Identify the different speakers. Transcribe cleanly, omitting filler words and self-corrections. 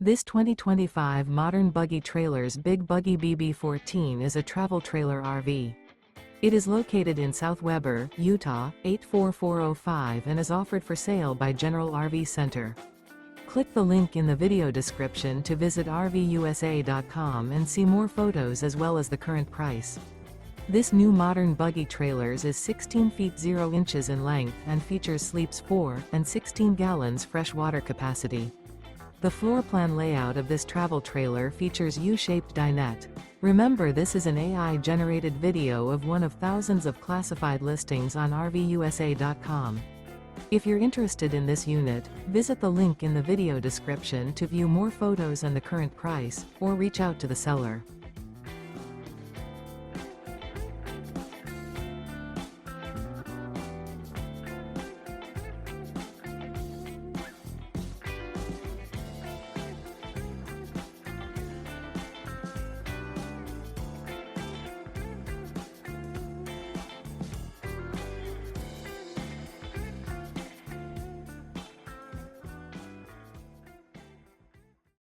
Speaker 1: This 2025 Modern Buggy Trailers Big Buggy BB14 is a travel trailer RV. It is located in South Weber, Utah, 84405 and is offered for sale by General RV Center. Click the link in the video description to visit RVUSA.com and see more photos as well as the current price. This new Modern Buggy Trailers is 16 feet 0 inches in length and features sleeps 4 and 16 gallons fresh water capacity. The floor plan layout of this travel trailer features U-Shaped Dinette. Remember, this is an AI-generated video of one of thousands of classified listings on RVUSA.com. If you're interested in this unit, visit the link in the video description to view more photos and the current price, or reach out to the seller.